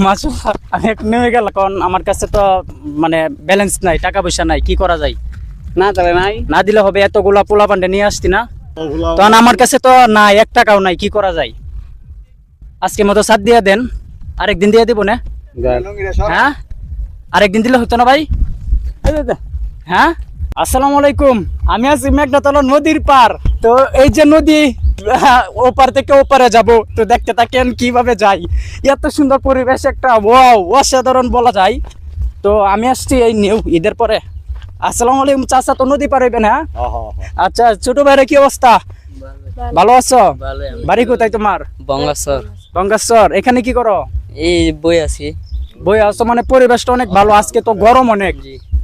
মাশাআল্লাহ আমি এক নেমে গেল, কারণ আমার কাছে তো মানে ব্যালেন্স নাই, টাকা পয়সা নাই, কি করা যায়? না তাহলে নাই, না দিলে হবে, এতগুলা পোলা পান্ডে নিয়ে আসতি না, তখন আমার কাছে তো নাই, 1 টাকাও নাই, কি করা যায়? আজকে মতো সাথ দিয়ে দেন, আরেকদিন দিয়ে দিব না? হ্যাঁ আরেকদিন দিলে হতো না ভাই? হ্যাঁ আসসালামু আলাইকুম, আমি আছি মেঘনাতলা নদীর পার। তো এই যে নদী, ওপার থেকে ওপারে যাব, তো দেখতে থাকেন কিভাবে যাই। এত সুন্দর পরিবেশ, একটা ওয়াও অসাধারণ বলা যায়। তো আমি আসছি এই নিউ ঈদের পরে। আসসালামু আলাইকুম চাচা, তো নদী পার হইবেন? হ্যাঁ আচ্ছা, ছোট ভাইরা কি অবস্থা? ভালো আছো? বাড়ি কোথায় তোমার? বঙ্গাসর। গঙ্গাশ্বর। এখানে কি করো? এই বই আছি। বই আছো মানে পরিবেশটা অনেক ভালো, আজকে তো গরম অনেক।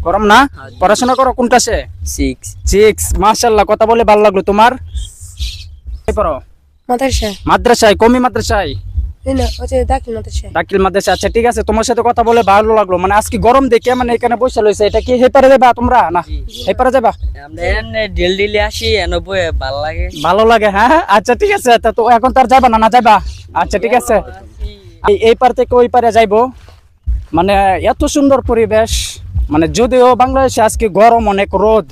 গরম না? পড়াশোনা করো কোন ক্লাসে? 6। মাশাআল্লাহ, কথা বলে ভালো লাগলো। তোমার পড়ো? মাদ্রাসা। মাদ্রাসায়? কমি মাদ্রাসায়? না, ওই দাখিল মাদ্রাসা। দাখিল মাদ্রাসা। আচ্ছা ঠিক আছে, তোমার সাথে কথা বলে ভালো লাগলো। মানে আজকে গরম দেখে মানে এখানে বসে লইছে, এটা কি হেপারে যাবা তোমরা? না হেপারে যাবা? আমরা এনে ডেলি আসি, এনে বই ভালো লাগে। ভালো লাগে, হ্যাঁ আচ্ছা ঠিক আছে। তো এখন তার যাবা না? না যাবা? আচ্ছা ঠিক আছে, এই পার থেকে ওই পারে যাইবো। মানে এত সুন্দর পরিবেশ, মানে যদিও বাংলাদেশে আজকে গরম, অনেক রোদ।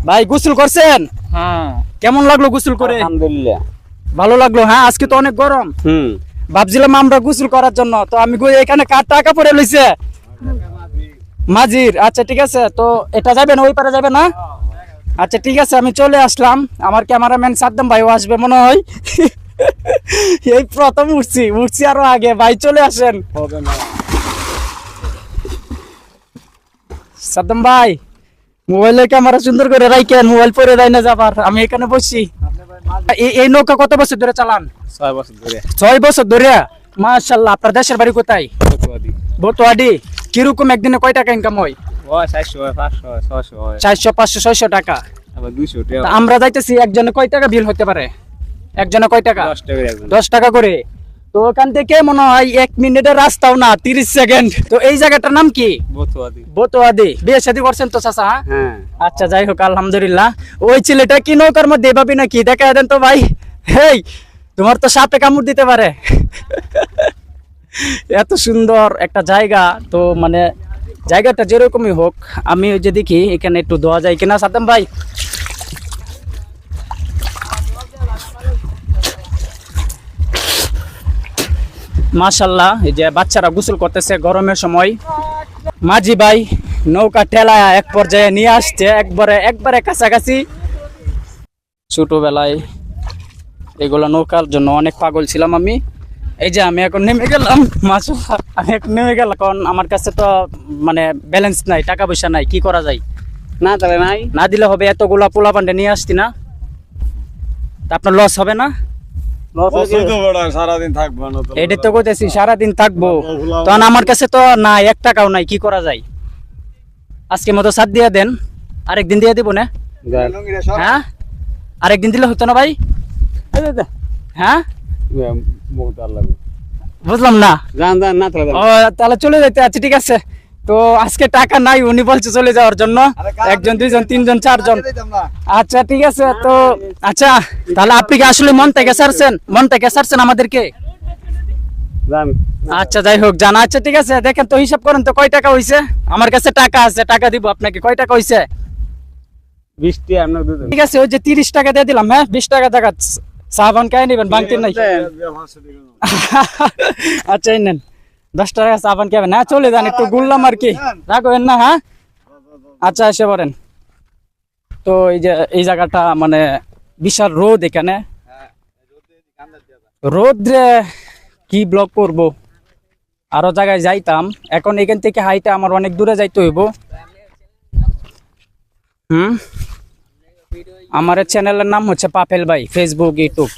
ভাই গোসল করছেন? হ্যাঁ কেমন লাগলো গোসল করে? আলহামদুলিল্লাহ ভালো লাগলো। হ্যাঁ আজকে তো অনেক গরম, ভাবছিলাম আমরা গোসল করার জন্য, তো আমি এখানে কার টাকা পড়ে লইছে মাঝির। আচ্ছা ঠিক আছে, তো এটা যাবে না, ওই পারে যাবে না? আচ্ছা ঠিক আছে, আমি চলে আসলাম। আমার ক্যামেরাম্যান সাদ্দাম ভাইও আসবে মনে হয়। এই প্রথম উঠছি আরো আগে। ভাই চলে আসেন। সাদ্দাম ভাই মোবাইলে ক্যামেরা সুন্দর করে রাখেন, মোবাইল পরে দেয় না যাবার। আমি এখানে বসছি। এই নৌকা কত বছর ধরে চালান? 6 বছর ধরে। 6 বছর ধরে? মাশাআল্লাহ। আপনার দেশের বাড়ি কোথায়? বতুয়াডি। কিরকম একদিনে কয় টাকা ইনকাম হয়? 400 500 600 400 500 600 টাকা। আবার 200 টাকা। তা আমরা যাইতেছি, একজনে কয় টাকা বিল হতে পারে? একজনে কয় টাকা? 10 টাকা একজন। 10 টাকা করে। তো ওখান থেকে মনে হয় 1 মিনিটের রাস্তাও না, 30 সেকেন্ড। তো এই জায়গাটার নাম কি? বতুয়াদি। বতুয়াদি। বিয়ে শাদী করছেন তো চাচা? হ্যাঁ আচ্ছা যাই হোক, আলহামদুলিল্লাহ। ওই ছেলেটা কি নৌকার মধ্যে ভাবি নাকি? দেখা দেন তো ভাই। হেই তোমার তো সাপে কামড় দিতে পারে। এত সুন্দর একটা জায়গা। তো মানে জায়গাটা যেরকমই হোক, আমি ওই যে দেখি এখানে একটু ধোয়া যায় কিনা। সাদ্দাম ভাই মাশাআল্লাহ, এই যে বাচ্চারা গোসল করতেছে গরমের সময়। মাঝি ভাই নৌকা ঠেলায় এক পর্যায়ে নিয়ে আসছে, একবারে কাছাকাছি। ছোটবেলায় এগুলো নৌকার জন্য অনেক পাগল ছিলাম আমি। এই যে আমি এখন নেমে গেলাম। মাশাআল্লাহ আমি এখন নেমে গেলাম, কারণ আমার কাছে তো মানে ব্যালেন্স নাই, টাকা পয়সা নাই, কি করা যায়? না তাহলে নাই, না দিলে হবে, এতগুলা পোলা পান্ডে নিয়ে আসতি না, তা আপনার লস হবে না? সারাদিন থাকবো না তো। এটা তো কইতেছি সারাদিন থাকবো, তখন আমার কাছে তো না 1 টাকাও নাই, কি করা যায়? আজকে মতো সাথ দিয়ে দেন, আরেকদিন দিয়ে দিব না? হ্যাঁ আরেকদিন দিলে হতো না ভাই? হ্যাঁ বুঝলাম না। না ও তাহলে চলে যাইতে। আচ্ছা ঠিক আছে, তো আজকে টাকা নাই, উনি বলছে চলে যাওয়ার জন্য। 1 জন 2 জন 3 জন 4 জন। আচ্ছা ঠিক আছে, তো আচ্ছা তাহলে আপনি কি আসলে মন থেকে ছাড়ছেন আমাদেরকে? আচ্ছা যাই হোক জানা। আচ্ছা ঠিক আছে, দেখেন তো হিসাব করেন তো কয় টাকা হইছে। আমার কাছে টাকা আছে, টাকা দিব আপনাকে। কয় টাকা হইছে? 20 টাকা আমরা দুজন। ঠিক আছে, ওই যে 30 টাকা দিয়ে দিলাম। হ্যাঁ 20 টাকা টাকা সাবান খাই নিবেন, বাংতি নাই। আচ্ছা এই নেন 10 টাকা সাবান খাবেন। হ্যাঁ চলে যান, একটু ঘুরলাম আর কি, রাখবেন না? হ্যাঁ আচ্ছা এসে পড়েন। তো এই যে এই জায়গাটা মানে বিশাল রোদ, এখানে রোদ্রে কি ব্লগ করব, আরো জায়গায় যাইতাম। এখন এখান থেকে হাইটা আমার অনেক দূরে যাইতে হইব। আমার চ্যানেলের নাম হচ্ছে পাপেল ভাই, ফেসবুক ইউটিউব।